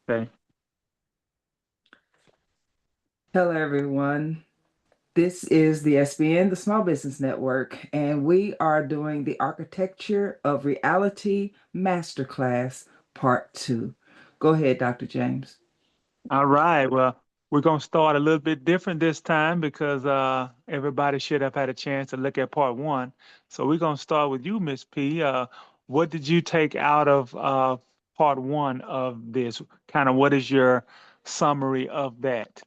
Okay. Hello, everyone. This is the SBN, the Small Business Network, and we are doing the Architecture of Reality Masterclass Part 2. Go ahead, Dr. James. All right. Well, we're gonna start a little bit different this time because everybody should have had a chance to look at part one. So we're gonna start with you, Miss P. What did you take out of part one of this? Kind of what is your summary of that?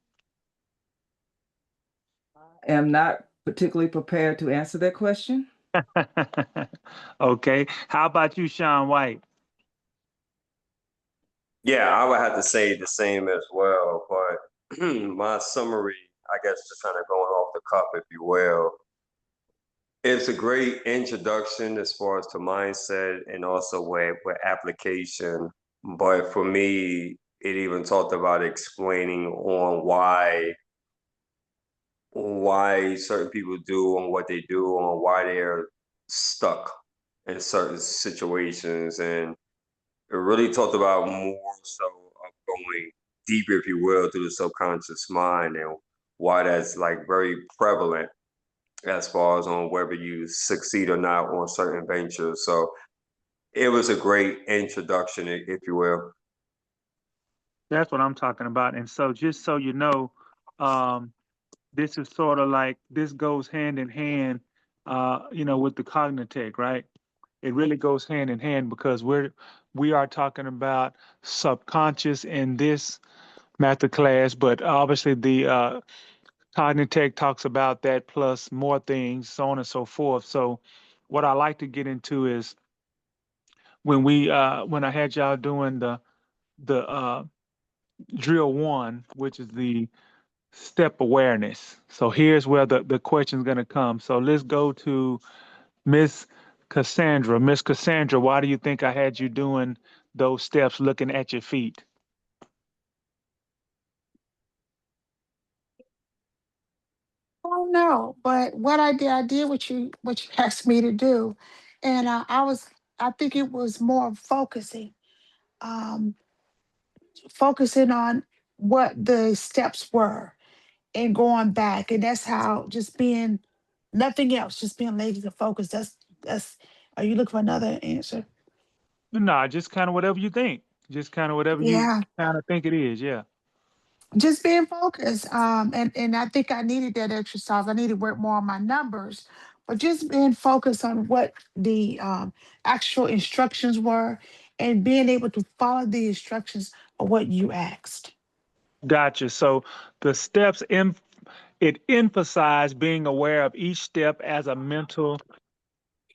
I am not particularly prepared to answer that question. Okay. How about you, Sean White? Yeah, I would have to say the same as well. But my summary, I guess, just kind of going off the cuff, if you will, it's a great introduction as far as to mindset and also with application. But for me, it even talked about explaining on why certain people do and what they do and why they're stuck in certain situations. And it really talked about more so of going deeper, if you will, through the subconscious mind and why that's like very prevalent as far as on whether you succeed or not on certain ventures. So it was a great introduction, if you will. That's what I'm talking about. And so, just so you know, um, this is sort of like this goes hand in hand, with the cognitive, right? It really goes hand in hand because we are talking about subconscious in this master class, but obviously the cognitive talks about that plus more things, so on and so forth. So, what I like to get into is when I had y'all doing the drill one, which is the step awareness. So here's where the question's going to come. So let's go to Miss Cassandra. Miss Cassandra, why do you think I had you doing those steps looking at your feet? Oh no, but what I did what you asked me to do, and I think it was more um, focusing on what the steps were and going back, and that's how just being nothing else, just being lazy to focus. That's. Are you looking for another answer? No, just kind of whatever you think. Just kind of whatever you Yeah, kind of think it is. Yeah. just being focused. And I think I needed that exercise. I needed to work more on my numbers, but just being focused on what the actual instructions were and being able to follow the instructions of what you asked. Gotcha. So the it emphasized being aware of each step as a mental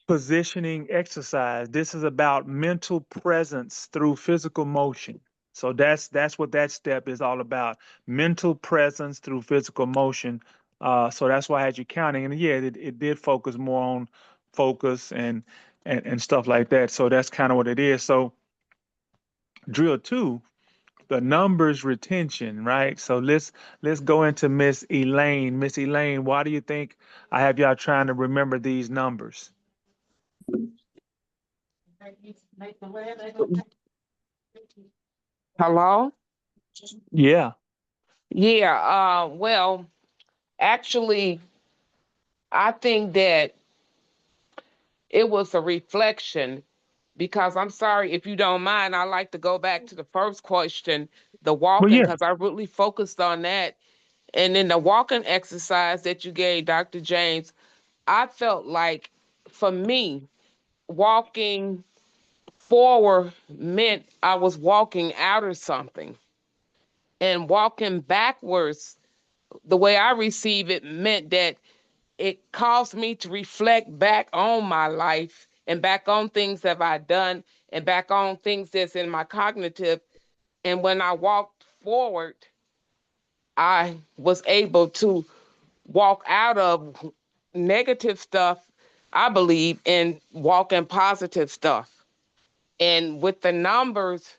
positioning exercise. This is about mental presence through physical motion. So that's what that step is all about. Mental presence through physical motion. So that's why I had you counting. And yeah, it did focus more on focus and stuff like that. So that's kind of what it is. So drill two, the numbers retention, right? So let's go into Miss Elaine. Miss Elaine, why do you think I have y'all trying to remember these numbers? Hello? Yeah. Yeah, well, actually, I think that it was a reflection because I'm sorry if you don't mind. I like to go back to the first question, the Well, walking, yeah. because I really focused on that. And then the walking exercise that you gave, Dr. James, I felt like for me, walking forward meant I was walking out of something, and walking backwards, the way I receive it, meant that it caused me to reflect back on my life and back on things that I've done and back on things that's in my cognitive. And when I walked forward, I was able to walk out of negative stuff, I believe, and walk in positive stuff. And with the numbers,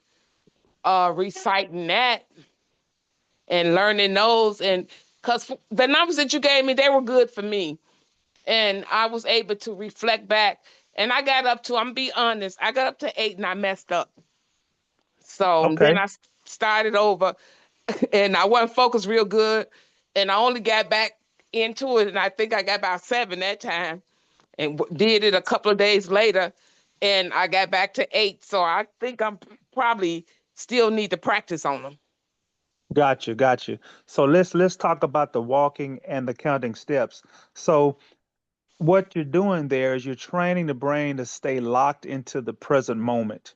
reciting that and learning those, and because the numbers that you gave me, they were good for me, and I was able to reflect back. And I'm gonna be honest, I got up to 8 and I messed up. So then Okay. started over and I wasn't focused real good. And I only got back into it, and I think I got about 7 that time, and did it a couple of days later, and I got back to 8. So I think I'm probably still need to practice on them. Got you, got you. So let's talk about the walking and the counting steps. So what you're doing there is you're training the brain to stay locked into the present moment.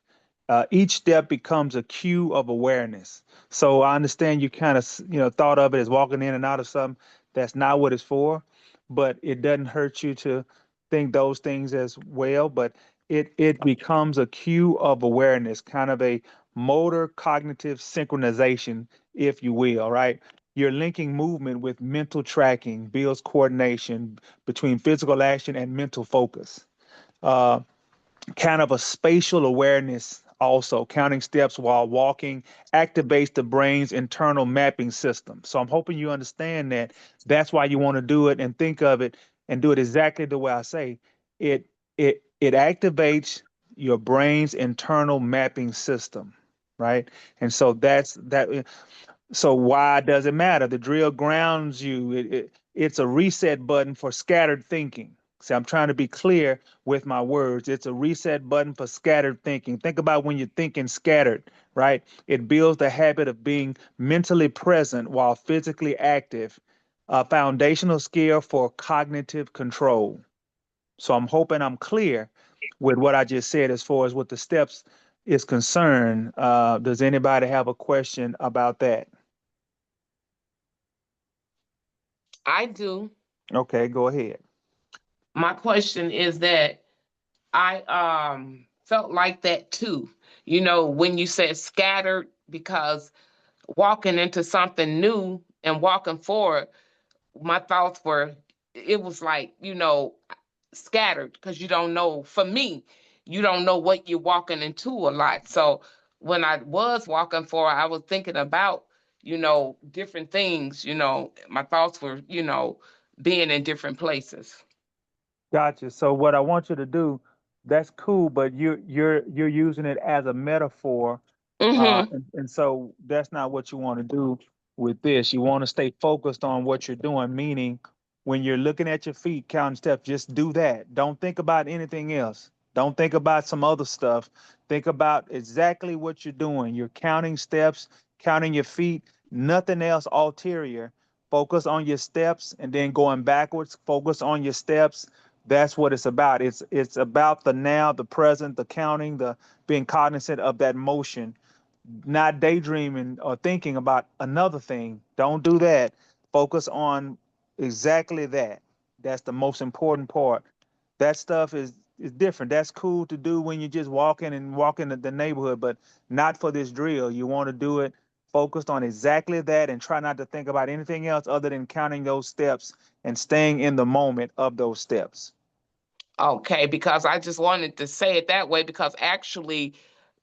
Each step becomes a cue of awareness. So I understand you kind of, thought of it as walking in and out of something. That's not what it's for, but it doesn't hurt you to think those things as well. But it becomes a cue of awareness, kind of a motor cognitive synchronization, if you will, right? You're linking movement with mental tracking, builds coordination between physical action and mental focus. Uh, Kind of a spatial awareness also. Counting steps while walking activates the brain's internal mapping system. So I'm hoping you understand that. That's why you want to do it and think of it and do it exactly the way I say. It activates your brain's internal mapping system, right? And so that's that. So why does it matter? The drill grounds you. It's a reset button for scattered thinking. See, I'm trying to be clear with my words. It's a reset button for scattered thinking. Think about when you're thinking scattered, right? It builds the habit of being mentally present while physically active, a foundational skill for cognitive control. So I'm hoping I'm clear with what I just said as far as what the steps is concerned. Does anybody have a question about that? I do. Okay, go ahead. My question is that I felt like that too. You know, when you said scattered, because walking into something new and walking forward, my thoughts were, it was like, scattered because you don't know, for me, you don't know what you're walking into a lot. So when I was walking forward, I was thinking about, different things, my thoughts were, being in different places. Gotcha. So what I want you to do, that's cool, but you're using it as a metaphor, Mm-hmm. and so that's not what you want to do with this. You want to stay focused on what you're doing, meaning when you're looking at your feet, counting steps, just do that. Don't think about anything else. Don't think about some other stuff. Think about exactly what you're doing. You're counting steps, counting your feet, nothing else ulterior. Focus on your steps and then going backwards, focus on your steps. That's what it's about. It's about the now, the present, the counting, the being cognizant of that motion, not daydreaming or thinking about another thing. Don't do that. Focus on exactly that. That's the most important part. That stuff is different. That's cool to do when you're just walking and walking the neighborhood, but not for this drill. You want to do it focused on exactly that and try not to think about anything else other than counting those steps and staying in the moment of those steps. Okay, because I just wanted to say it that way because actually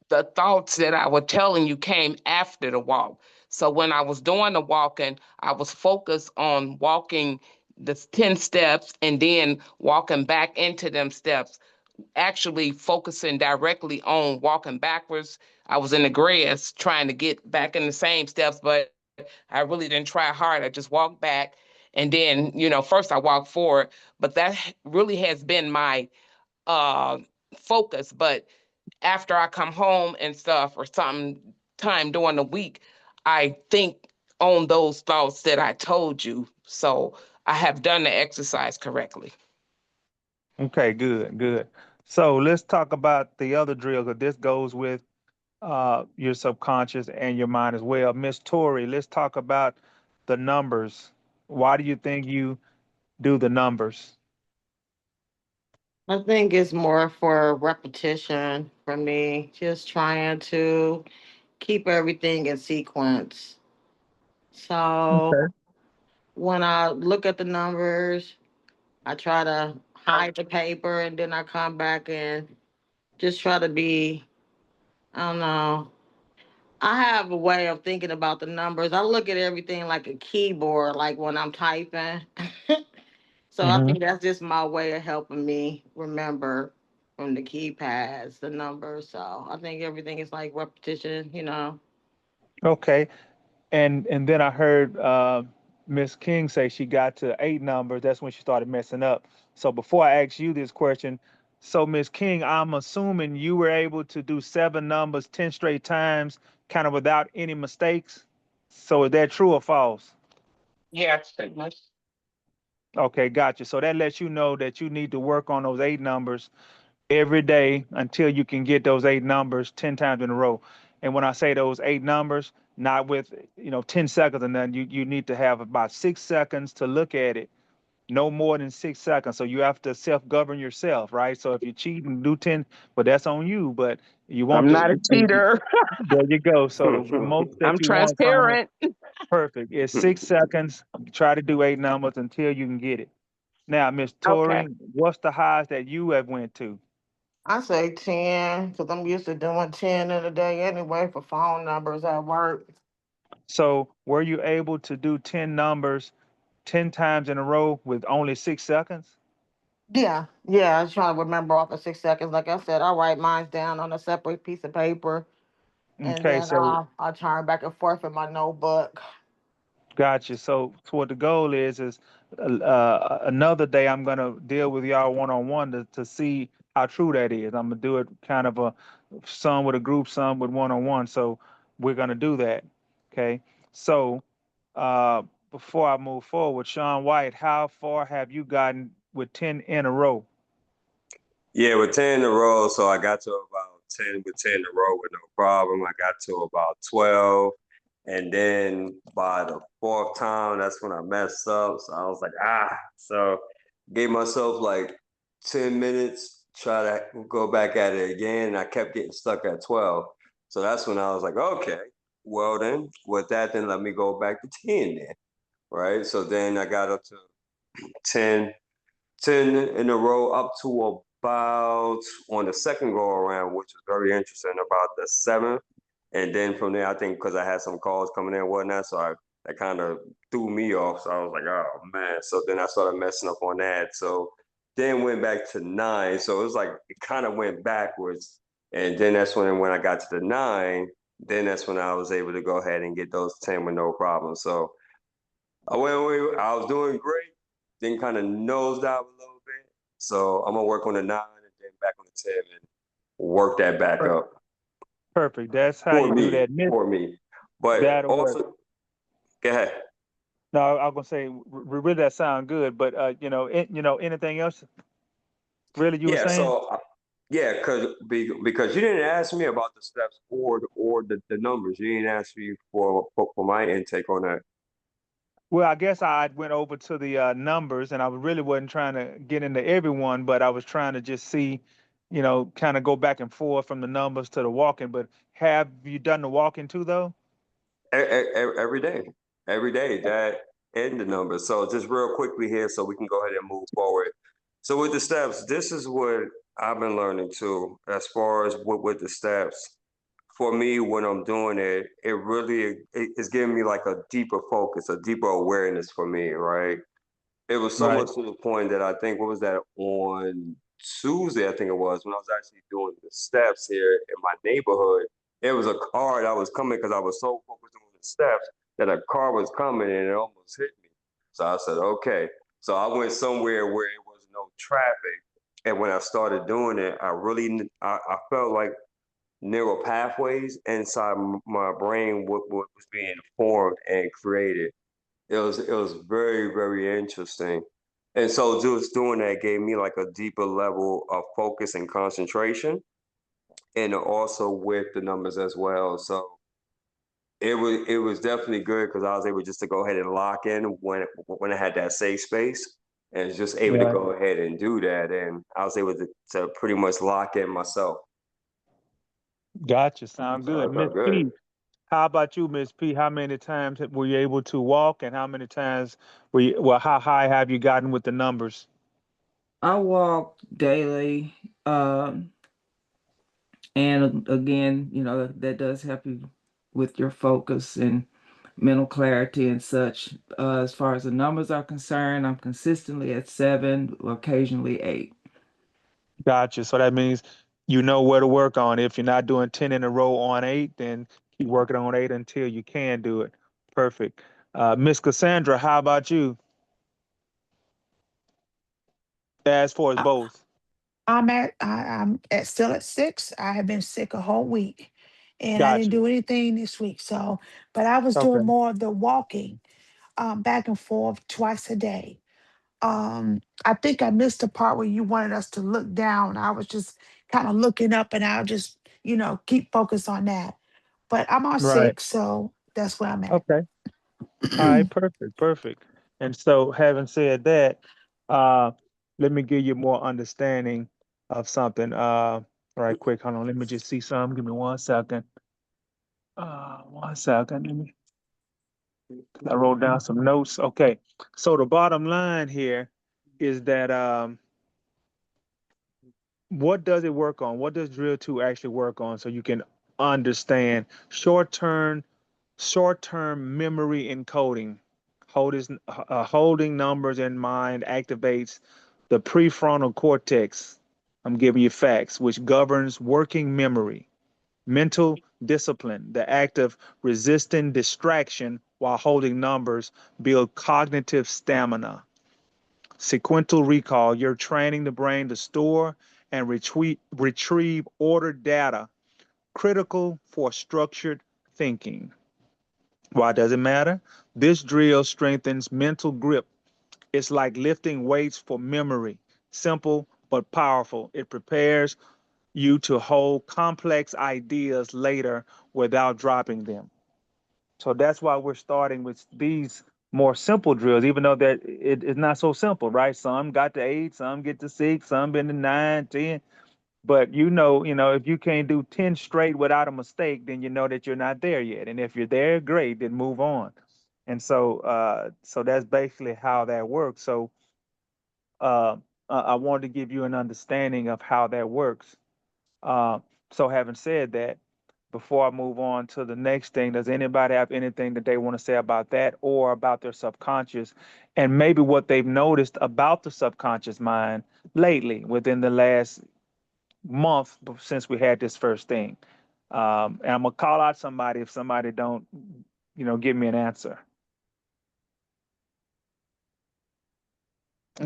the thoughts that I was telling you came after the walk. So when I was doing the walking, I was focused on walking the 10 steps and then walking back into them steps, actually focusing directly on walking backwards. I was in the grass trying to get back in the same steps, but I really didn't try hard. I just walked back. And then, first I walked forward, but that really has been my uh, focus. But after I come home and stuff or some time during the week, I think on those thoughts that I told you. So I have done the exercise correctly. Okay, good, good. So let's talk about the other drill because this goes with your subconscious and your mind as well. Miss Tori, let's talk about the numbers. Why do you think you do the numbers? I think it's more for repetition for me, just trying to keep everything in sequence. So Okay. when I look at the numbers, I try to hide the paper and then I come back and just try to be, I don't know. I have a way of thinking about the numbers. I look at everything like a keyboard, like when I'm typing. So I Hmm. think that's just my way of helping me remember from the keypads, the numbers. So I think everything is like repetition. Okay. And then I heard Miss King say she got to 8 numbers. That's when she started messing up. So before I ask you this question, so Miss King, I'm assuming you were able to do 7 numbers 10 straight times, kind of without any mistakes. So is that true or false? Yes, pretty much. Okay, gotcha. So that lets you know that you need to work on those 8 numbers every day until you can get those 8 numbers 10 times in a row. And when I say those 8 numbers, not with 10 seconds and then you need to have about 6 seconds to look at it, no more than 6 seconds. So you have to self-govern yourself, right? So if you cheat and do 10, well, that's on you. But you want I'm to, not a cheater. there you go. So the most that I'm you want from it, transparent. perfect. It's 6 seconds. Try to do 8 numbers until you can get it. Now, Miss Okay. Tori, what's the highest that you have went to? I say 10 because I'm used to doing 10 in a day anyway for phone numbers at work. So were you able to do 10 numbers 10 times in a row with only 6 seconds? Yeah, I was trying to remember off of 6 seconds. Like I said, I write mine down on a separate piece of paper and Okay, then so I turn back and forth in my notebook. gotcha. So what the goal is another day I'm gonna deal with y'all one on one to see how true that is. I'm gonna do it kind of some with a group, some with one on one. So we're gonna do that. Okay. So uh, before I move forward, Sean White, how far have you gotten with 10 in a row? Yeah, with 10 in a row, so I got to about 10 with 10 in a row with no problem. I got to about 12. And then by the fourth time, that's when I messed up. So I was like, So gave myself like 10 minutes, try to go back at it again. And I kept getting stuck at 12. So that's when I was like, okay, well then, with that, then let me go back to 10 then. Right. So then I got up to 10 10 in a row up to about on the second go around, which was very interesting, about the seventh. And then from there, I think because I had some calls coming in and whatnot, so that kind of threw me off. So I was like, oh man. So then I started messing up on that. So then went back to 9. So it was like it kind of went backwards. And then that's when I got to the 9, then that's when I was able to go ahead and get those 10 with no problem. So I was doing great, then kind of nosed out a little bit. So I'm gonna work on the 9 and then back on the 10 and work that back Per- up Perfect. That's how you do that. Miss, for me. But that'll work. also, go ahead. No, I was gonna say, really, that sound good, but anything else? Really, you were Yeah. saying? Yeah, because you didn't ask me about the steps or the numbers. You didn't ask me for my intake on that. Well, I guess I went over to the numbers, and I really wasn't trying to get into everyone, but I was trying to just see, kind of go back and forth from the numbers to the walking. But have you done the walking too, though? Every day, every day that and the numbers. So just real quickly here, so we can go ahead and move forward. So with the steps, this is what I've been learning too, as far as with the steps. For me, when I'm doing it, it's giving me like a deeper focus, a deeper awareness for me, right? It was so Right. much to the point that I think what was that on Tuesday, I think it was, when I was actually doing the steps here in my neighborhood. It was a car that was coming because I was so focused on the steps that a car was coming and it almost hit me. So I said, okay. So I went somewhere where it was no traffic. And when I started doing it, I felt like neural pathways inside my brain what was being formed and created. It was very, very interesting. And so just doing that gave me like a deeper level of focus and concentration, and also with the numbers as well. So it was definitely good because I was able just to go ahead and lock in when I had that safe space, and just able to Right. go ahead and do that. And I was able to pretty much lock in myself. Gotcha. Sound So I good. Miss felt good. P, how about you, Miss P? How many times were you able to walk, and how many times well, how high have you gotten with the numbers? I walk daily. Um, and again, that does help you with your focus and mental clarity and such. As far as the numbers are concerned, I'm consistently at 7, occasionally 8. Gotcha. So that means you know where to work on. If you're not doing 10 in a row on 8, then keep working on 8 until you can do it. Perfect. Miss Cassandra, how about you? As far as I, both. I'm still at 6. I have been sick a whole week, and I didn't Gotcha. do anything this week. So, but I was Okay. doing more of the walking, back and forth twice a day. I think I missed the part where you wanted us to look down. I was just kind of looking up, and I'll just, keep focused on that. But I'm on Right. 6, so that's where I'm at. Okay. All right. Perfect. Perfect. And so, having said that, uh, let me give you more understanding of something. Right quick. Hold on. Let me just see some. Give me 1 second. 1 second. Let me. I wrote down some notes. Okay. So the bottom line here is that what does it work on? What does drill 2 actually work on so you can understand short-term memory encoding. Holding numbers in mind activates the prefrontal cortex. I'm giving you facts, which governs working memory. Mental discipline, the act of resisting distraction while holding numbers, build cognitive stamina. Sequential recall, you're training the brain to store and retrieve ordered data, critical for structured thinking. Why does it matter? This drill strengthens mental grip. It's like lifting weights for memory. Simple but powerful. It prepares you to hold complex ideas later without dropping them. So that's why we're starting with these more simple drills, even though that it's not so simple, right? Some got to 8, some get to 6, some been to 9, 10. But if you can't do 10 straight without a mistake, then you know that you're not there yet. And if you're there, great, then move on. And so that's basically how that works. So uh, I wanted to give you an understanding of how that works. Uh, so having said that, before I move on to the next thing, does anybody have anything that they want to say about that or about their subconscious and maybe what they've noticed about the subconscious mind lately within the last month since we had this first thing? And I'm gonna call out somebody if somebody don't, give me an answer.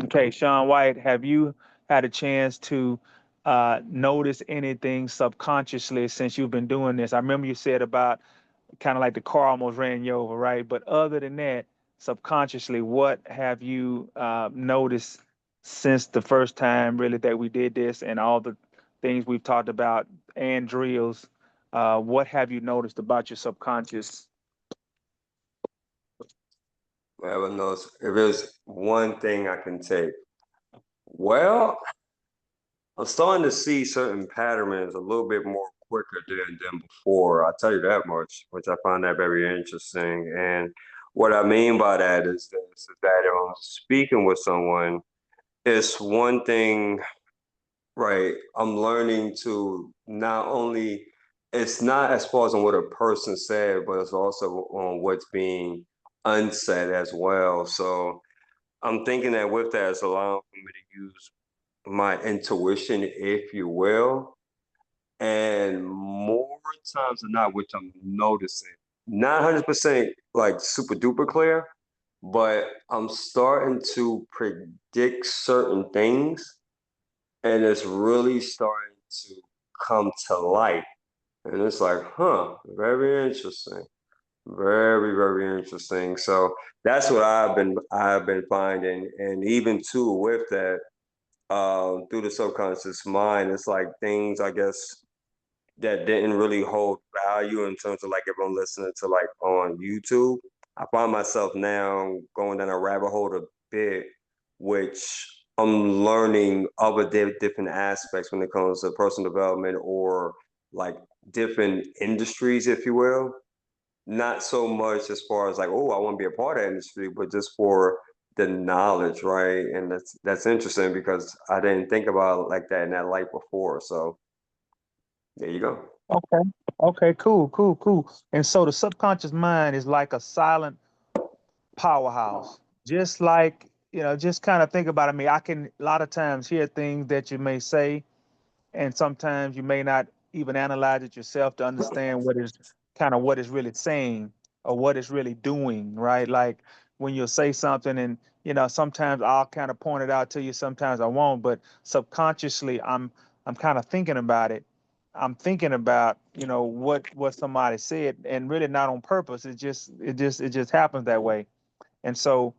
Okay, Sean White, have you had a chance to notice anything subconsciously since you've been doing this? I remember you said about kind of like the car almost ran you over, right? But other than that, subconsciously, what have you noticed since the first time really that we did this and all the things we've talked about and drills? What have you noticed about your subconscious? Well, no, if there's one thing I can take, well, I'm starting to see certain patterns a little bit more quicker than before. I'll tell you that much, which I find that very interesting. And what I mean by that is this, is that if I'm speaking with someone, it's one thing, right? I'm learning to not only, it's not as far as on what a person said, but it's also on what's being unsaid as well. So I'm thinking that with that, it's allowing me to use my intuition, if you will, and more times than not, which I'm noticing, not 100% like super duper clear, but I'm starting to predict certain things, and it's really starting to come to light. And it's like, huh, very interesting. Very, very interesting. So that's what I've been finding. And even too with that, through the subconscious mind, it's like things I guess that didn't really hold value in terms of like if I'm listening to like on YouTube. I find myself now going down a rabbit hole a bit, which I'm learning other different aspects when it comes to personal development or like different industries, if you will. Not so much as far as like, oh, I want to be a part of the industry, but just for the knowledge, right? And that's interesting because I didn't think about it like that in that light before. So there you go. Okay. Okay, cool, cool, cool. And so the subconscious mind is like a silent powerhouse. Just like, just kind of think about it. I mean, I can a lot of times hear things that you may say, and sometimes you may not even analyze it yourself to understand kind of what it's really saying or what it's really doing, right? Like when you'll say something and sometimes I'll kind of point it out to you, sometimes I won't, but subconsciously I'm kind of thinking about it. I'm thinking about, what somebody said and really not on purpose. It just happens that way. And so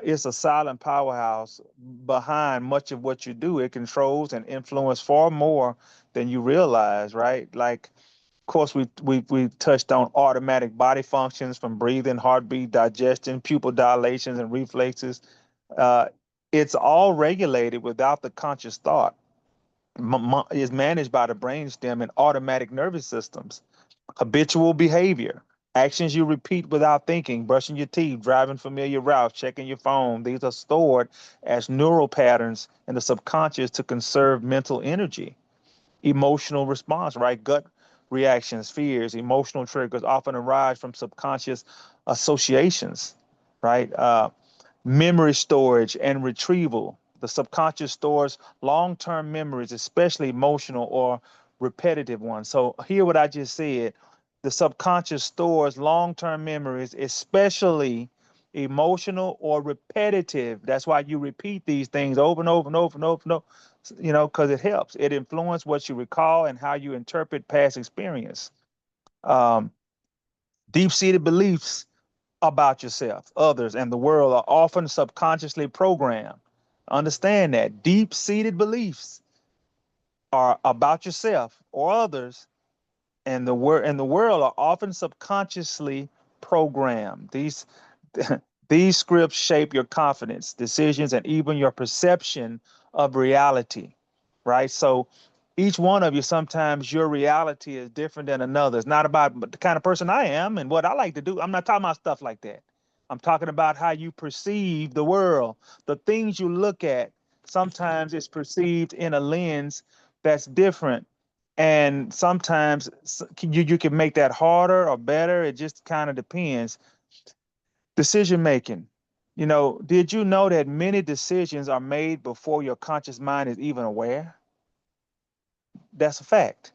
it's a silent powerhouse behind much of what you do. It controls and influences far more than you realize, right? Like, of course, we touched on automatic body functions from breathing, heartbeat, digestion, pupil dilations, and reflexes. Uh, it's all regulated without the conscious thought. Is managed by the brainstem and automatic nervous systems. Habitual behavior, actions you repeat without thinking, brushing your teeth, driving familiar routes, checking your phone. These are stored as neural patterns in the subconscious to conserve mental energy. Emotional response, right? Gut reactions, fears, emotional triggers often arise from subconscious associations, right? Memory storage and retrieval. The subconscious stores long term memories, especially emotional or repetitive ones. So, hear what I just said. The subconscious stores long term memories, especially emotional or repetitive. That's why you repeat these things over and over and over and over and over, because it helps. It influences what you recall and how you interpret past experience. Um, Deep seated beliefs about yourself, others, and the world are often subconsciously programmed. Understand that deep seated beliefs are about yourself or others, and the world are often subconsciously programmed. These scripts shape your confidence, decisions, and even your perception of reality, right? So each one of you, sometimes your reality is different than another. It's not about the kind of person I am and what I like to do. I'm not talking about stuff like that. I'm talking about how you perceive the world, the things you look at. Sometimes it's perceived in a lens that's different. And sometimes you can make that harder or better. It just kind of depends. Decision making. Did you know that many decisions are made before your conscious mind is even aware? That's a fact.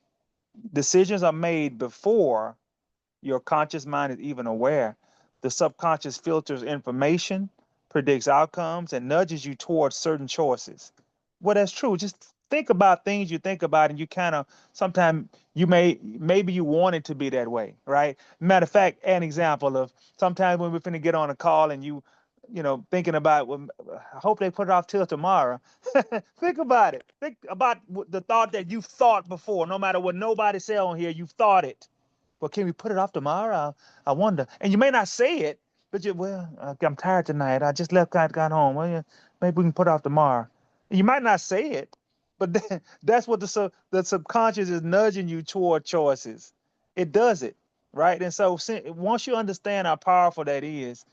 Decisions are made before your conscious mind is even aware. The subconscious filters information, predicts outcomes, and nudges you towards certain choices. Well, that's true. Just think about things you think about, and you kind of sometimes maybe you want it to be that way, right? Matter of fact, an example of sometimes when we're finna get on a call and thinking about, well, I hope they put it off till tomorrow. Think about it. Think about the thought that you've thought before. No matter what nobody said on here, you've thought it. Well, can we put it off tomorrow? I wonder. And you may not say it, but I'm tired tonight. I just got home. Well, yeah, maybe we can put it off tomorrow. You might not say it, but that's what the subconscious is nudging you toward choices. It does it, right? And so once you understand how powerful that is,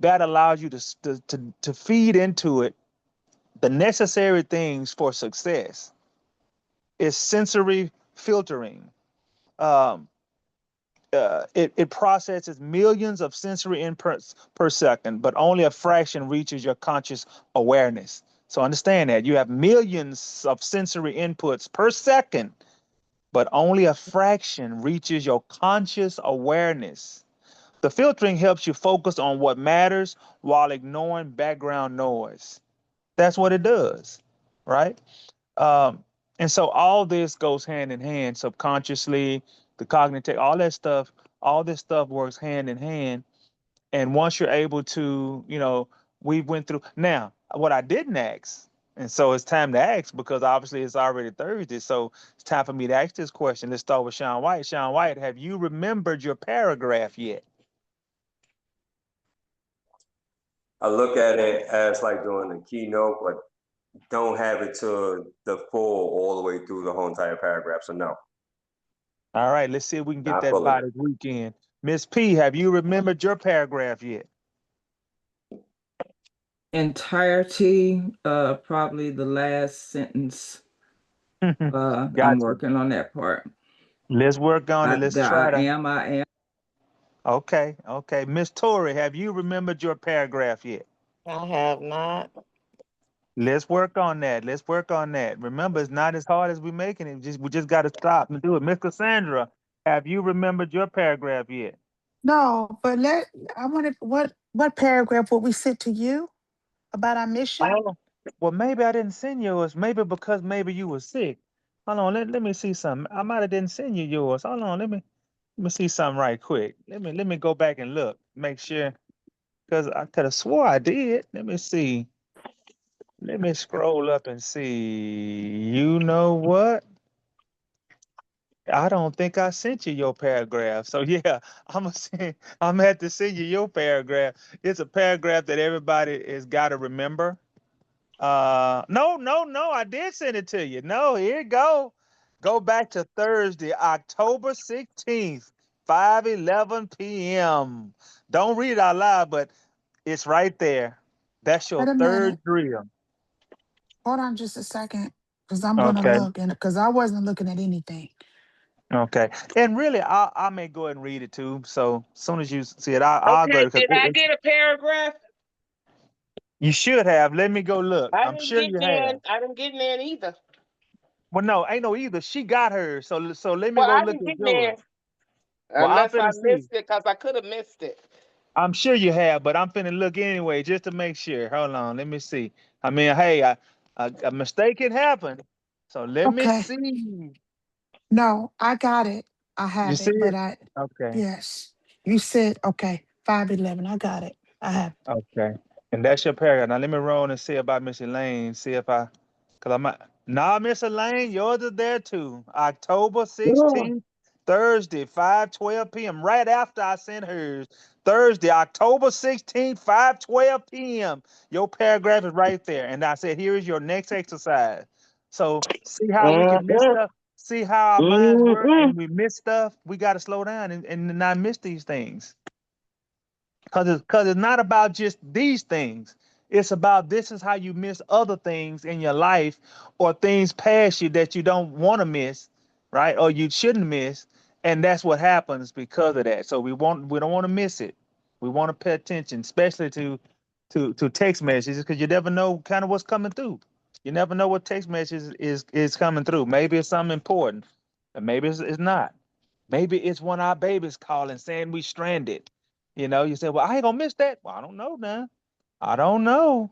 that allows you to feed into it the necessary things for success. Is sensory filtering. Um, it processes millions of sensory inputs per second, but only a fraction reaches your conscious awareness. So understand that you have millions of sensory inputs per second, but only a fraction reaches your conscious awareness. The filtering helps you focus on what matters while ignoring background noise. That's what it does, right? Um, and so all this goes hand in hand subconsciously, the cognitive, all this stuff works hand in hand. And once you're able to, we went through now what I didn't ask. And so it's time to ask because obviously it's already Thursday. So it's time for me to ask this question. Let's start with Sean White. Sean White, have you remembered your paragraph yet? I look at it as like doing a keynote, but don't have it to the full all the way through the whole entire paragraph. So no, All right, let's see if we can get not that fully. by this weekend. Miss P, have you remembered your paragraph yet? Entirety, probably the last sentence. I'm Gotcha. working on that part. Let's work on it. Let's try to. I am. Okay, okay. Miss Tori, have you remembered your paragraph yet? I have not. Let's work on that. Let's work on that. Remember, it's not as hard as we making it. We just got to stop and do it. Miss Cassandra, Have you remembered your paragraph yet? No, but I wanted what paragraph would we send to you about our mission? Oh, well, maybe I didn't send yours. Maybe because maybe you were sick. Hold on, let me see something. I might have didn't send you yours. Hold on, let me see something right quick. Let me go back and look, make sure, because I could have swore I did. Let me see. Let me scroll up and see. You know what? I don't think I sent you your paragraph. So yeah, I'm gonna have to send you your paragraph. It's a paragraph that everybody is got to remember. No, I did send it to you. No, here you go. Go back to Thursday, October 16th, 5:11 p.m. Don't read it out loud, but it's right there. That's your Wait a third minute. drill. Hold on just a second, because I'm gonna Okay. look and because I wasn't looking at anything. Okay. And really, I may go ahead and read it too. So as soon as you see it, I'll go Okay, because did I get a paragraph? you should have. Let me go look. I I'm didn't sure get you have. none. I didn't get none either. Well, no, ain't no either. She got hers. So let me Well, go I look didn't at get yours. none Well, I'm unless I finna see. missed it because I could have missed it. I'm sure you have, but I'm finna look anyway just to make sure. Hold on, let me see. I mean, hey, a mistake can happen. So let me Okay. see. No, I got it. I You have see it, but it? I Okay. yes. You said okay, 511. I got it. I have it. Okay. And that's your paragraph. Now let me roll and see about Miss Elaine. See if cause I might. Nah, Miss Elaine, yours is there too. October Ugh. 16th, Thursday, 5:12 p.m. Right after I sent hers. Thursday, October 16th, 5:12 p.m. Your paragraph is right there. And I said, here is your next exercise. So see how we can miss Mm-mm. stuff. See how our minds work Mm-mm. and we miss stuff. We got to slow down and not miss these things. Cause it's not about just these things. It's about this is how you miss other things in your life or things past you that you don't want to miss, right? Or you shouldn't miss. And that's what happens because of that. So we don't want to miss it. We want to pay attention, especially to text messages, because you never know kind of what's coming through. You never know what text message is coming through. Maybe it's something important, and maybe it's not. Maybe it's one of our babies calling saying we stranded. You say, well, I ain't gonna miss that. Well, I don't know now. I don't know.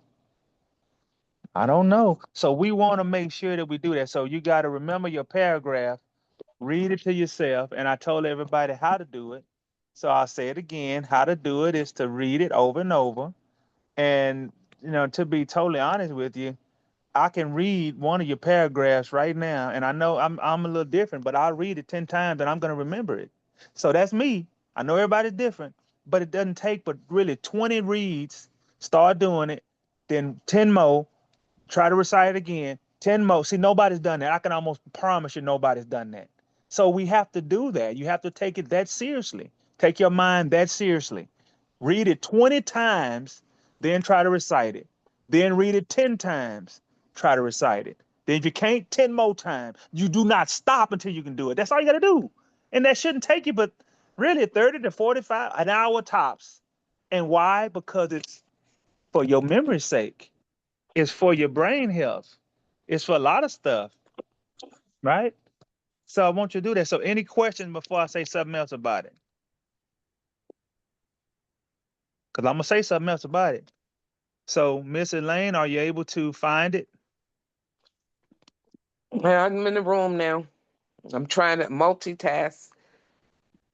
I don't know. So we want to make sure that we do that. So you got to remember your paragraph, read it to yourself. And I told everybody how to do it. So I'll say it again. How to do it is to read it over and over. And, to be totally honest with you, I can read one of your paragraphs right now, and I know I'm a little different, but I'll read it 10 times and I'm gonna remember it. So that's me. I know everybody's different, but it doesn't take but really 20 reads, start doing it, then 10 more, try to recite it again, 10 more. See, nobody's done that. I can almost promise you nobody's done that. So we have to do that. You have to take it that seriously. Take your mind that seriously. Read it 20 times, then try to recite it. Then read it 10 times, try to recite it. Then if you can't, 10 more times. You do not stop until you can do it. That's all you got to do. And that shouldn't take you but really 30 to 45, an hour tops. And why? Because it's for your memory's sake. It's for your brain health. It's for a lot of stuff, right? So I want you to do that. So any questions before I say something else about it? Because I'm gonna say something else about it. So, Miss Elaine, are you able to find it? Yeah, I'm in the room now. I'm trying to multitask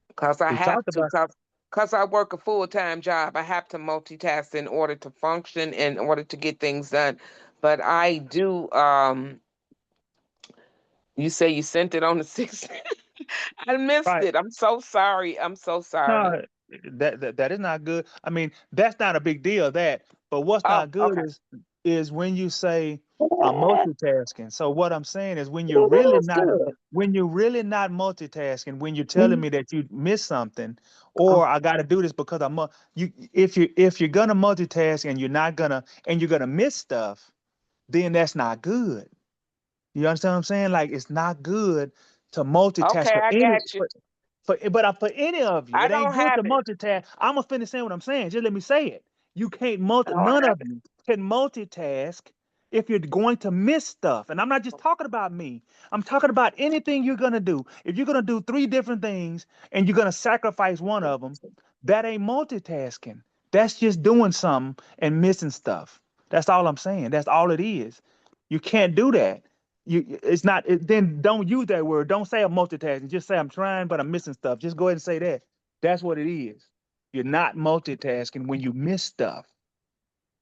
because I We have talked to, about. because I work a full-time job. I have to multitask in order to function, in order to get things done. But I do. You say you sent it on the 6th. I missed Right. it. I'm so sorry. I'm so sorry. No, that is not good. I mean, that's not a big deal. But what's Oh, not good okay. is when you say I'm Oh, multitasking. So what I'm saying is that's good. when you're really not multitasking, when you're telling Mhm. me that you missed something, or I got to do this because you if you're gonna multitask and you're gonna miss stuff, then that's not good. You understand what I'm saying? Like it's not good to multitask Okay, for I any got you. for any of you. I It ain't don't good to have it. multitask. I'm gonna finish saying what I'm saying. Just let me say it. You can't I don't none have of it. you can multitask if you're going to miss stuff. And I'm not just talking about me. I'm talking about anything you're going to do. If you're going to do 3 different things and you're going to sacrifice one of them, that ain't multitasking. That's just doing something and missing stuff. That's all I'm saying. That's all it is. You can't do that. It's not, then don't use that word. Don't say I'm multitasking. Just say I'm trying, but I'm missing stuff. Just go ahead and say that. That's what it is. You're not multitasking when you miss stuff.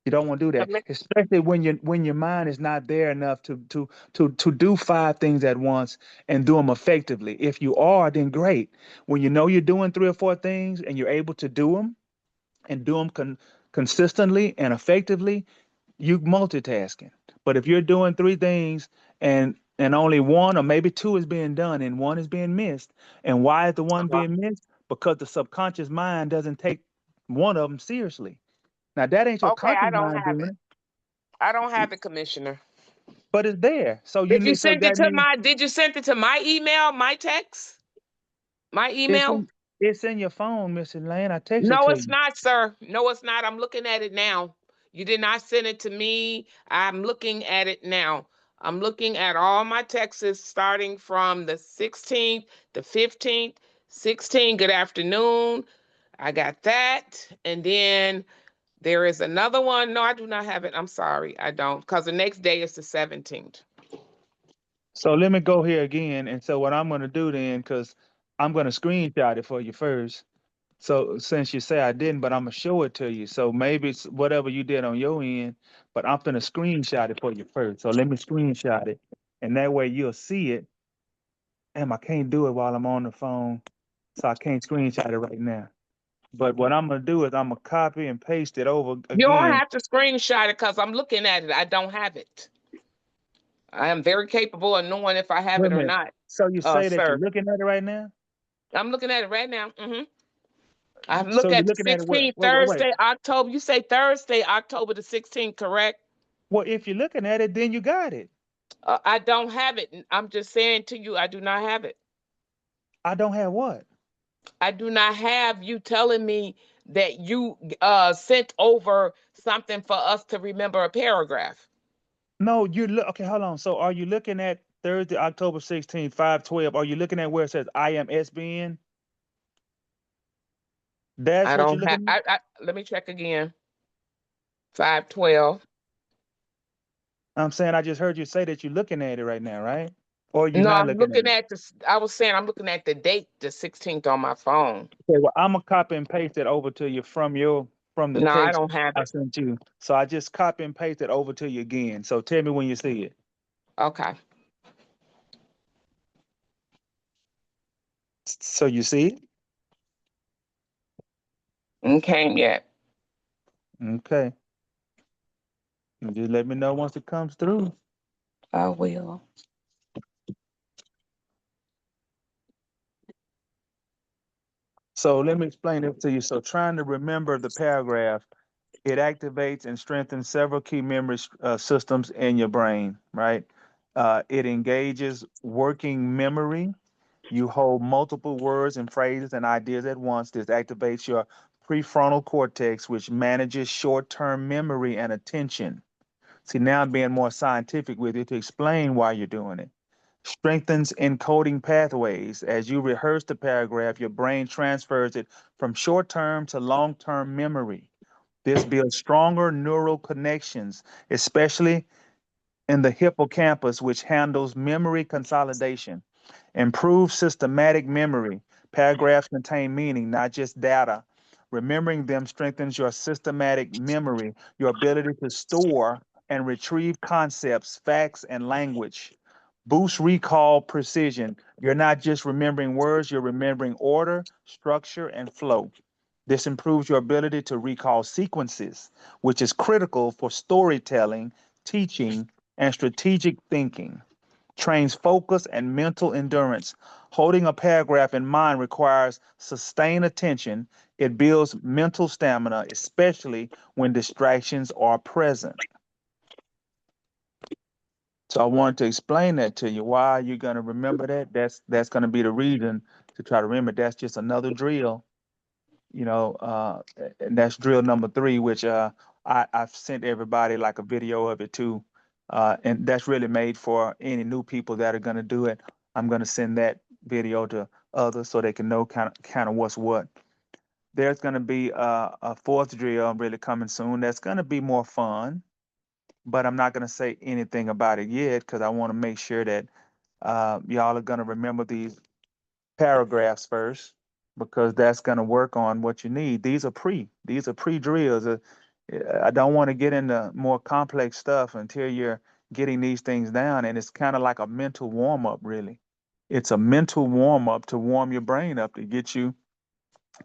You don't want to do that, especially when your mind is not there enough to do 5 things at once and do them effectively. If you are, then great. When you know you're doing 3 or 4 things and you're able to do them and do them consistently and effectively, you multitasking. But if you're doing 3 things and only 1 or maybe 2 is being done and 1 is being missed, and why is the one being missed? Because the subconscious mind doesn't take one of them seriously. Now that ain't your Okay, I conscious don't mind have doing it. it, I don't have it, Commissioner. but it's there. So you Did you need, so send it that to means my, did you send it to my email, my text? My it's email? in, it's in your phone, Mrs. Lane. I texted it No, to it's you. not, sir. No, it's not. I'm looking at it now. You did not send it to me. I'm looking at it now. I'm looking at all my texts starting from the 16th, the 15th, 16. Good afternoon. I got that. And then there is another one. No, I do not have it. I'm sorry. I don't. Because the next day is the 17th. So let me go here again. And so what I'm going to do then, because I'm going to screenshot it for you first. So since you say I didn't, but I'm gonna show it to you. So maybe it's whatever you did on your end, but I'm gonna screenshot it for you first. So let me screenshot it, and that way you'll see it. I can't do it while I'm on the phone, so I can't screenshot it right now. But what I'm gonna do is I'm gonna copy and paste it over You don't again. have to screenshot it because I'm looking at it. I don't have it. I am very capable of knowing if I have Wait it a or minute. not, So you say that you're sir. looking at it right now? I'm looking at it right now. I So look you're at the looking at it where? 16th, Wait. Thursday, October. You say Thursday, October the 16th, correct? Well, if you're looking at it, then you got it. I don't have it. I'm just saying to you, I do not have it. I don't have what? I do not have you telling me that you sent over something for us to remember a paragraph. No, you look okay, hold on. So are you looking at Thursday, October 16th, 5:12? Are you looking at where it says I am SBN? That's I what you're don't have. looking at? Let me check again. 512. I'm saying I just heard you say that you're looking at it right now, right? Or you're No, not I'm looking at looking it. at this. I was saying I'm looking at the date, the 16th on my phone. Okay, well, I'm gonna copy and paste it over to you from the No, I text don't have I it. sent you. So I just copy and paste it over to you again. So tell me when you see it. Okay. So you see it? It came yet. Okay. You just let me know once it comes through. I will. So let me explain it to you. So trying to remember the paragraph, it activates and strengthens several key memory systems in your brain, right? It engages working memory. You hold multiple words and phrases and ideas at once. This activates your prefrontal cortex, which manages short-term memory and attention. See, now I'm being more scientific with it to explain why you're doing it. Strengthens encoding pathways. As you rehearse the paragraph, your brain transfers it from short-term to long-term memory. This builds stronger neural connections, especially in the hippocampus, which handles memory consolidation. Improves systematic memory. Paragraphs contain meaning, not just data. Remembering them strengthens your systematic memory, your ability to store and retrieve concepts, facts, and language. Boost recall precision. You're not just remembering words, you're remembering order, structure, and flow. This improves your ability to recall sequences, which is critical for storytelling, teaching, and strategic thinking. Trains focus and mental endurance. Holding a paragraph in mind requires sustained attention. It builds mental stamina, especially when distractions are present. So I wanted to explain that to you. Why you're going to remember that? That's going to be the reason to try to remember. That's just another drill, and that's drill number 3, which I've sent everybody like a video of it too. And that's really made for any new people that are going to do it. I'm going to send that video to others so they can know kind of what's what. There's going to be a fourth drill really coming soon. That's going to be more fun, but I'm not going to say anything about it yet because I want to make sure that y'all are going to remember these paragraphs first because that's going to work on what you need. These are pre drills. I don't want to get into more complex stuff until you're getting these things down. And it's kind of like a mental warm up, really. It's a mental warm up to warm your brain up to get you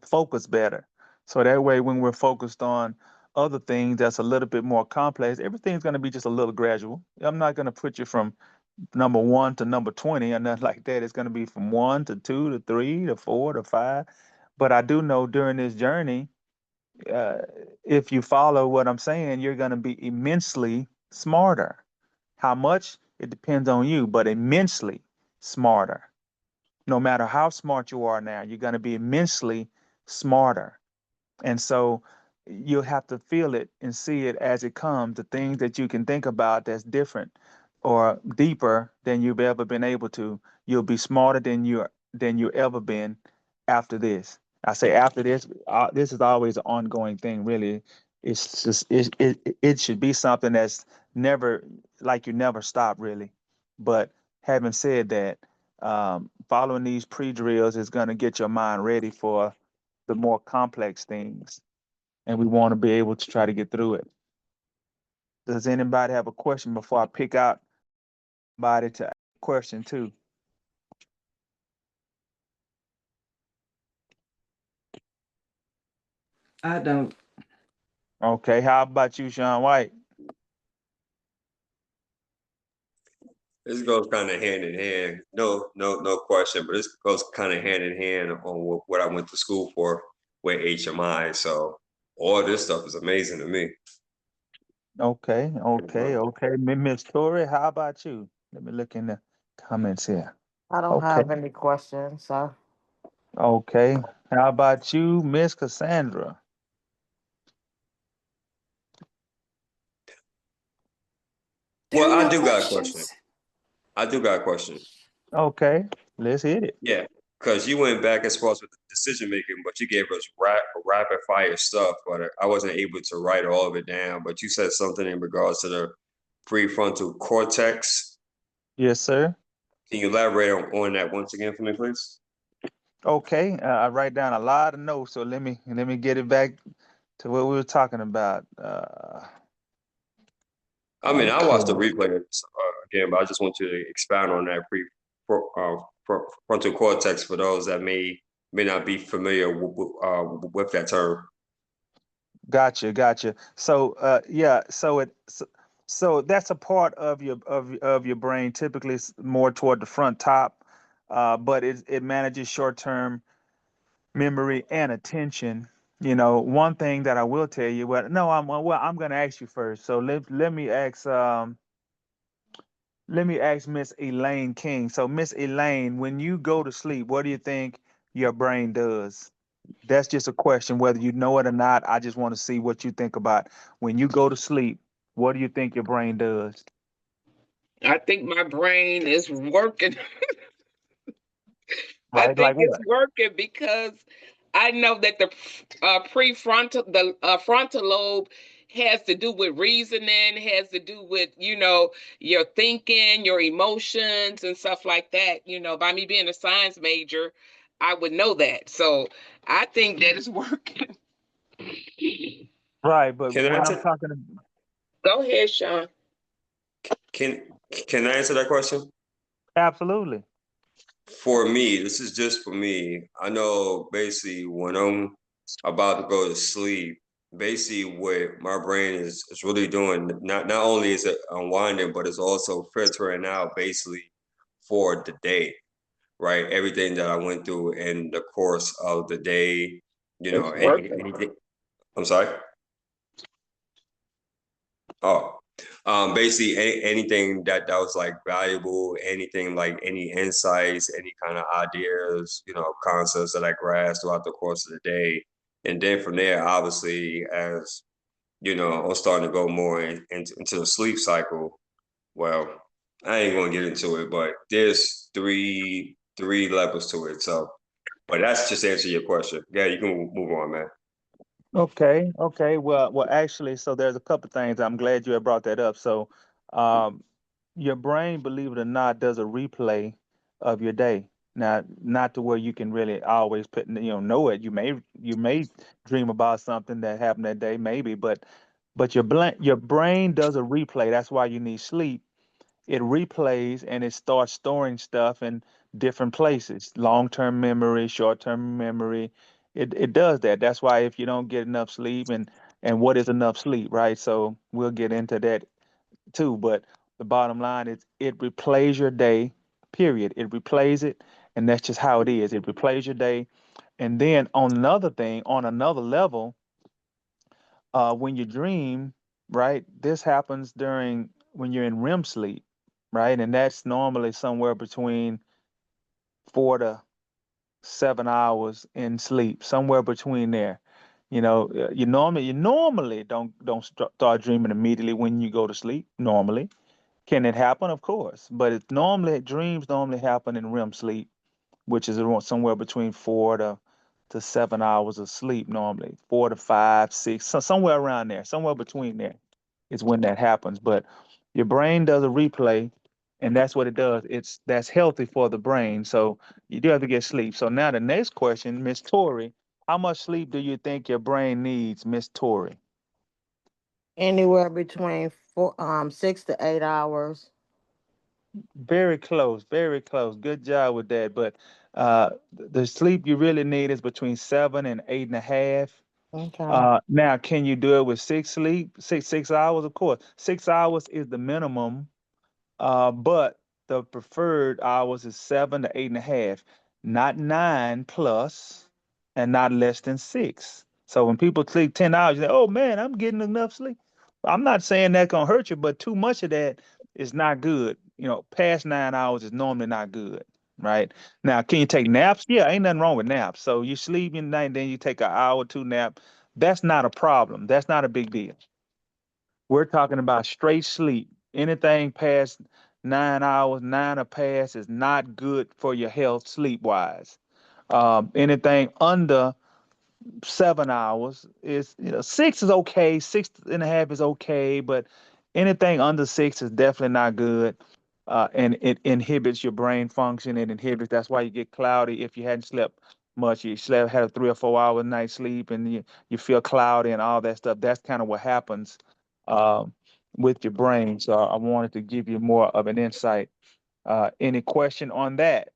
focused better. So that way, when we're focused on other things that's a little bit more complex, everything's going to be just a little gradual. I'm not going to put you from number 1 to number 20 or nothing like that. It's going to be from 1 to 2 to 3 to 4 to 5. But I do know during this journey, uh, if you follow what I'm saying, you're going to be immensely smarter. How much? It depends on you, but immensely smarter. No matter how smart you are now, you're going to be immensely smarter. And so you'll have to feel it and see it as it comes, the things that you can think about that's different or deeper than you've ever been able to. You'll be smarter than you ever been after this. I say after this, this is always an ongoing thing, really. It's just it should be something that's never like you never stop really. But having said that, following these pre-drills is going to get your mind ready for the more complex things, and we want to be able to try to get through it. Does anybody have a question before I pick out somebody to ask a question to? I don't. Okay, how about you, Sean White? This goes kind of hand in hand. No question, but this goes kind of hand in hand on what I went to school for with HMI. So all this stuff is amazing to me. Okay. Miss Tori, how about you? Let me look in the comments here. I don't Okay, have any questions, so. okay. How about you, Miss Cassandra? There Well, are I no do got a question. questions. I do got a question. Okay, let's hit it. Yeah, because you went back as far as with the decision making, but you gave us rapid fire stuff, but I wasn't able to write all of it down. But you said something in regards to the prefrontal cortex. Yes, sir. Can you elaborate on that once again for me, please? Okay, I write down a lot of notes, so let me get it back to what we were talking about. I mean, I watched the Okay. replay again, but I just want you to expound on that frontal cortex for those that may not be familiar with that term. Gotcha. So yeah, so that's a part of your brain, typically more toward the front top, but it manages short-term memory and attention. You know, one thing that I will tell you, I'm going to ask you first. So let me ask Miss Elaine King. So Miss Elaine, when you go to sleep, what do you think your brain does? That's just a question, whether you know it or not. I just want to see what you think about when you go to sleep. What do you think your brain does? I think my brain is working. I Right? think Like it's what? working because I know that the frontal lobe has to do with reasoning, has to do with, your thinking, your emotions and stuff like that. By me being a science major, I would know that. So I think that it's working. Right, but Can I when I'm answer? talking, Go ahead, Sean. Can can I answer that question? absolutely. For me, this is just for me. I know basically when I'm about to go to sleep, basically what my brain is really doing, not only is it unwinding, but it's also filtering out basically for the day, right? Everything that I went through in the course of the day, It's working. anything. I'm sorry. Oh, basically anything that was like valuable, anything like any insights, any kind of ideas, concepts that I grasped throughout the course of the day. And then from there, obviously, as I'm starting to go more into the sleep cycle, Well, I ain't gonna get into it, but there's three levels to it. So, but that's just to answer your question. Yeah, you can move on, man. Okay, okay. Well, actually, so there's a couple things. I'm glad you had brought that up. So, um, your brain, believe it or not, does a replay of your day. Now, not to where you can really always know it. You may dream about something that happened that day, maybe, but your brain does a replay. That's why you need sleep. It replays and it starts storing stuff in different places, long-term memory, short-term memory. It does that. That's why if you don't get enough sleep, and what is enough sleep, right? So we'll get into that too. But the bottom line is it replays your day, period. It replays it, and that's just how it is. It replays your day. And then on another level, when you dream, right, this happens during when you're in REM sleep, right? And that's normally somewhere between 4 to 7 hours in sleep, somewhere between there. You normally don't start dreaming immediately when you go to sleep. Normally, can it happen? Of course, but dreams normally happen in REM sleep, which is around somewhere between 4 to 7 hours of sleep normally, 4 to 5, 6, somewhere around there, somewhere between there is when that happens. But your brain does a replay, and that's what it does. That's healthy for the brain. So you do have to get sleep. So now the next question, Miss Tori, how much sleep do you think your brain needs, Miss Tori? Anywhere between 6 to 8 hours. Very close, very close. Good job with that. But the sleep you really need is between 7 and 8.5. Okay. Now, can you do it with six hours? Of course, 6 hours is the minimum. But the preferred hours is 7 to 8.5, not 9 plus, and not less than 6. So when people sleep 10 hours, you say, "Oh man, I'm getting enough sleep." I'm not saying that gonna hurt you, but too much of that is not good. Past 9 hours is normally not good, right? Now, can you take naps? Yeah, ain't nothing wrong with naps. So you sleep in the night, then you take an hour or two nap. That's not a problem. That's not a big deal. We're talking about straight sleep. Anything past 9 hours, nine or past, is not good for your health sleep wise. Anything under 7 hours is, 6 is okay, 6.5 is okay, but anything under 6 is definitely not good. And it inhibits your brain function. That's why you get cloudy if you hadn't slept much. Had a 3 or 4 hour night sleep, and you feel cloudy and all that stuff. That's kind of what happens um, with your brain. So I wanted to give you more of an insight. Any question on that?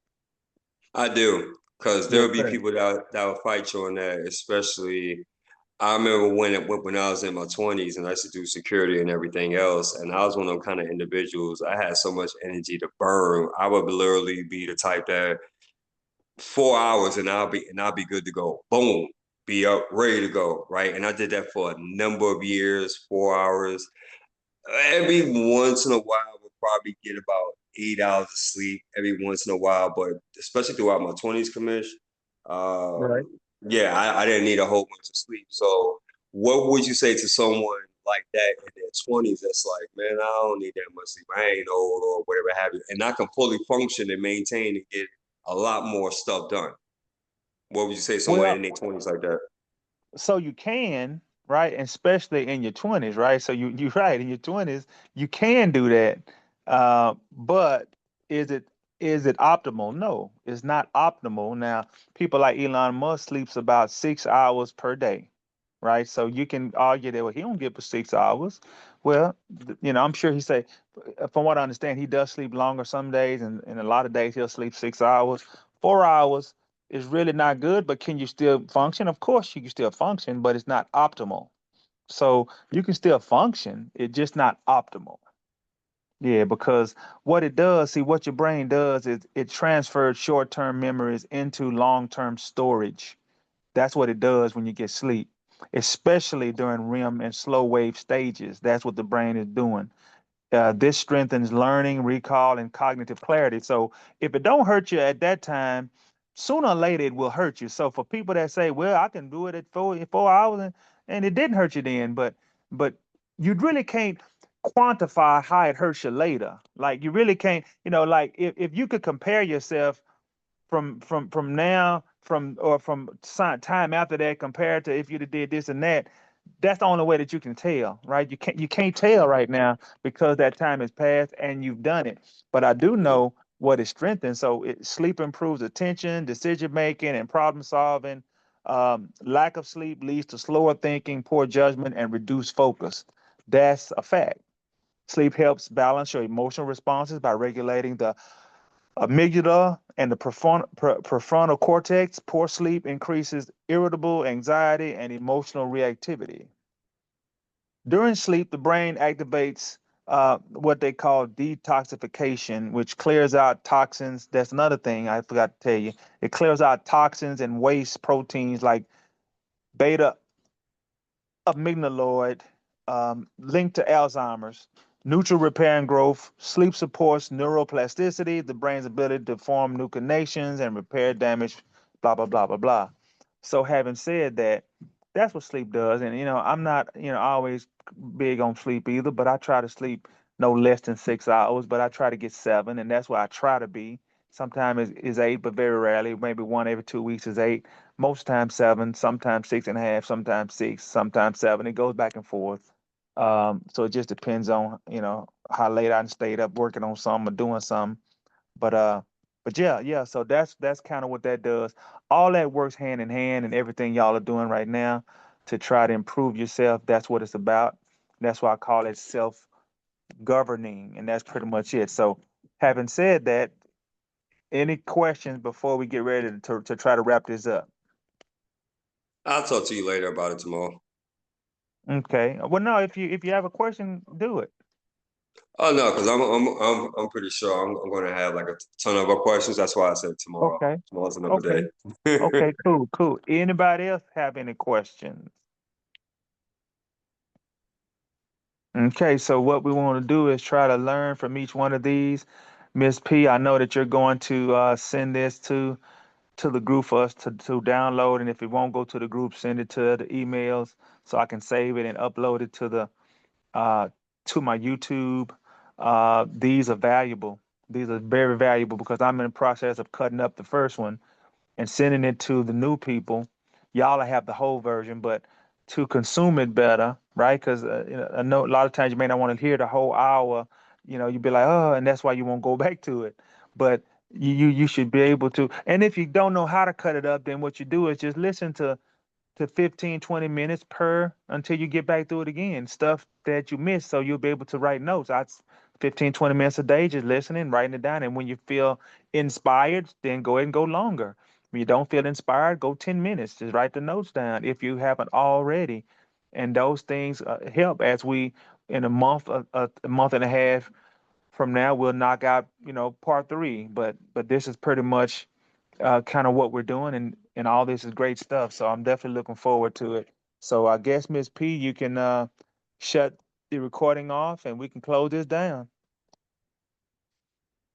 I do, because Yes, there'll be sir. people that will fight you on that, especially I remember when I was in my 20s and I used to do security and everything else, and I was one of them kind of individuals. I had so much energy to burn. I would literally be the type that 4 hours and I'll be good to go. Boom, be up, ready to go, right? And I did that for a number of years, 4 hours. Every once in a while, I would probably get about 8 hours of sleep every once in a while, but especially throughout my 20s, Commish, Right. yeah, I didn't need a whole bunch of sleep. So, what would you say to someone like that in their 20s that's like, man, I don't need that much sleep. I ain't old or whatever have you, and I can fully function and maintain and get a lot more stuff done. What would you say to someone Well, in their 20s like that? so you can, right? And especially in your 20s, right? So you're right, in your 20s, you can do that. But is it is it optimal? No, it's not optimal. Now, people like Elon Musk sleeps about 6 hours per day, right? So you can argue that, well, he don't get but 6 hours. Well, I'm sure he say, from what I understand, he does sleep longer some days, and a lot of days he'll sleep 6 hours. 4 hours is really not good, but can you still function? Of course, you can still function, but it's not optimal. So you can still function, it's just not optimal. Yeah, because what your brain does is it transfers short-term memories into long-term storage. That's what it does when you get sleep, especially during REM and slow wave stages. That's what the brain is doing. This strengthens learning, recall, and cognitive clarity. So if it don't hurt you at that time, sooner or later it will hurt you. So for people that say, "Well, I can do it at 4 hours," and it didn't hurt you then, but you really can't quantify how it hurts you later. Like you really can't, like if you could compare yourself from now from time after that compared to if you'd have did this and that, that's the only way that you can tell, right? You can't tell right now because that time has passed and you've done it. But I do know what is strengthened. So sleep improves attention, decision making, and problem solving. Lack of sleep leads to slower thinking, poor judgment, and reduced focus. That's a fact. Sleep helps balance your emotional responses by regulating the amygdala and the prefrontal cortex. Poor sleep increases irritable anxiety and emotional reactivity. During sleep, the brain activates what they call detoxification, which clears out toxins. That's another thing I forgot to tell you. It clears out toxins and waste proteins like beta amygdaloid, linked to Alzheimer's. Neutral repair and growth. Sleep supports neuroplasticity, the brain's ability to form new connections and repair damage, blah, blah, blah, blah, blah. So, having said that, that's what sleep does. And, I'm not, always big on sleep either, but I try to sleep no less than 6 hours, but I try to get 7, and that's where I try to be. Sometimes it's 8, but very rarely, maybe one every 2 weeks is 8. Most times 7, sometimes 6.5, sometimes 6, sometimes 7. It goes back and forth. So it just depends on, how late I stayed up working on something or doing something. But yeah. So that's kind of what that does. All that works hand in hand, and everything y'all are doing right now to try to improve yourself. That's what it's about. That's why I call it self-governing, and that's pretty much it. So, having said that, any questions before we get ready to try to wrap this up? I'll talk to you later about it tomorrow. Okay. Well, no, if you have a question, do it. Oh no, because I'm pretty sure I'm going to have like a ton of other questions. That's why I said tomorrow. Okay. Tomorrow's another Okay. day. Okay, cool. Anybody else have any questions? Okay, so what we want to do is try to learn from each one of these. Miss P, I know that you're going to send this to the group for us to download, and if it won't go to the group, send it to the emails so I can save it and upload it uh, to my YouTube. These are valuable. These are very valuable because I'm in the process of cutting up the first one and sending it to the new people. Y'all have the whole version, but to consume it better, right? Because I know a lot of times you may not want to hear the whole hour. You'd be like, oh, and that's why you won't go back to it. But you should be able to. And if you don't know how to cut it up, then what you do is just listen to 15, 20 minutes per until you get back through it again. Stuff that you missed, so you'll be able to write notes. I 15, 20 minutes a day, just listening, writing it down. And when you feel inspired, then go ahead and go longer. When you don't feel inspired, go 10 minutes. Just write the notes down if you haven't already. And those things help as we, in a month and a half from now, we'll knock out, part 3. But this is pretty much kind of what we're doing, and all this is great stuff. So I'm definitely looking forward to it. So I guess Miss P, you can shut the recording off, and we can close this down.